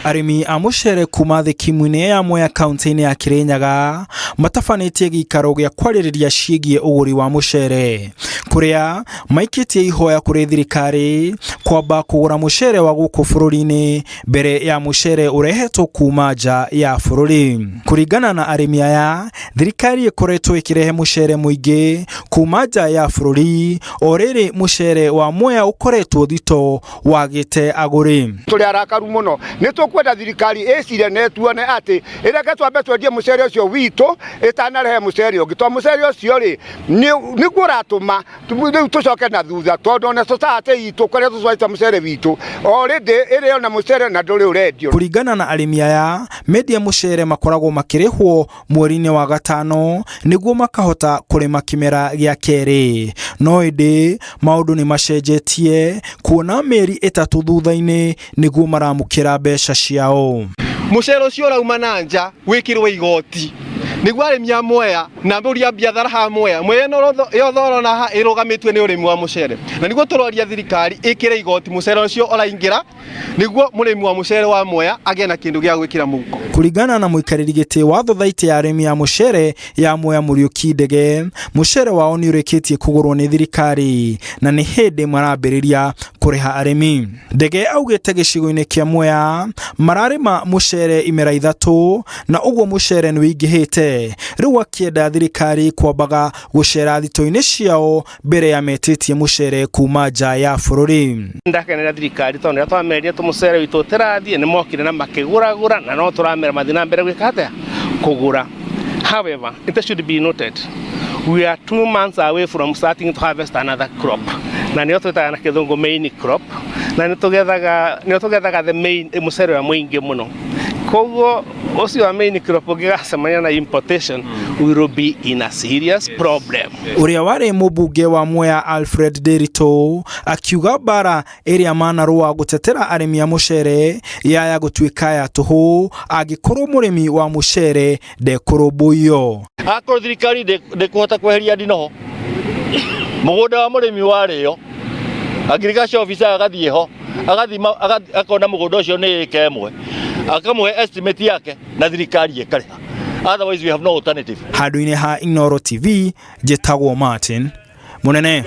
Arĩmi a mũcere kuma thĩki-inĩ ya Mwea kaunti-inĩ ya Kirinyaga matabanĩtie gĩikaro gĩa kwarĩrĩria ciĩgiĩ ũgũri wa mũcere, kũrĩa maikĩtie ihoya kũrĩ thirikari kwamba kũgũra mũcere wa gũkũ bũrũri-inĩ mbere ya mũcere ũrehetwo kuma nja ya bũrũri. Kũringana na arĩmi aya, thirikari ĩkoretwo ĩkĩrehe mũcere mũingĩ kuma nja ya bũrũri, o rĩrĩ mũcere wa Mwea ũkoretwo thito wagĩte agũri. Tũrĩ arakaru mũno, nĩ tũkwenda thirikari ĩcire na tuone atĩ ĩreke twambe twendie mũcere ũcio witũ ĩtanarehe mũcere ũngĩ, tondũ mũcere ũcio rĩ nĩguo ũratũma rĩu tũcoke na thutha, tondũ na society itũ kũrĩa tũcoite mũcere witũ already ĩrĩ ona mũcere na ndũrĩ ũrendio. Kũringana na arĩmi aya, mendia mũcere makoragwo makĩrĩhwo mweri-inĩ wa gatano nĩguo makahota kũrĩma kĩmera gĩa kerĩ, no ĩndĩ maũndũ nĩ macenjetie kuona mĩeri ĩtatũ thutha-inĩ nĩguo maramũkĩra mbeca ciao. Mũcere ũcio ũrauma na nja wĩkĩrwo igoti nĩguo arĩmi a Mwea na mbũri ya biathara ha Mwea yothe ũrona ha ĩrũgamĩtio nĩ ũrĩmi wa mũcere, na nĩguo tũroria thirikari ĩkĩre igoti mũcere ũcio ũraingĩra nĩguo mũrĩmi wa mũcere wa Mwea agĩe na kĩndũ gĩa gwĩkĩra mũhuko. Kũringana na mũikarĩri gĩtĩ wa thothaitĩ ya arĩmi ya mũcere ya Mwea Mũriũki Ndege, mũcere wao nĩ ũrĩkĩtie kũgũrwo nĩ thirikari na nĩ hĩndĩ marambĩrĩria kũrĩha arĩmi. Ndege augĩte gĩcigo-inĩ kĩa Mwea mararĩma mũcere imera ithatũ na ũguo mũcere nĩ wĩingĩhĩte, rĩu akĩenda thirikari kwambaga gũcera thito-inĩ ciao mbere ya metĩtie mũcere kuma nja ya bũrũri. Ndakenera thirikari tondũ twamerire tũmũcere witũ tĩrathiĩ nĩ mokire na makĩgũragũra na no tũramera mathi na mbere gwĩka atĩa kũgũra. However, it should be noted, we are 2 months away from starting to harvest another crop. Na nĩ twĩtaga na kĩthũngũ main crop, na nĩ tũgethaga the main mũcere wa mũingĩ mũno. Koguo ũcio wa main crop ũngĩgacemania na importation will be in a serious problem. Ũrĩa warĩ mũmbunge wa Mwea Alfred Derito akiuga bara ĩrĩa manarũa gũtetera arĩmi a mũcere yaya gũtuĩka ya tũhũ angĩkorwo mũrĩmi wa mũcere ndekũrũmbũiyo. Akorwo thirikari ndĩkũhota kweheria ndinoho mũgũnda wa mũrĩmi warĩo, agriculture officer agathiĩ ho agathima akona mũgũnda ũcio nĩ ĩka ĩmwe akamũhe estimate yake na thirikari ĩkarĩha, otherwise we have no alternative. Handũ-inĩ ha Inooro TV, njĩtagwo Martin Mũnene.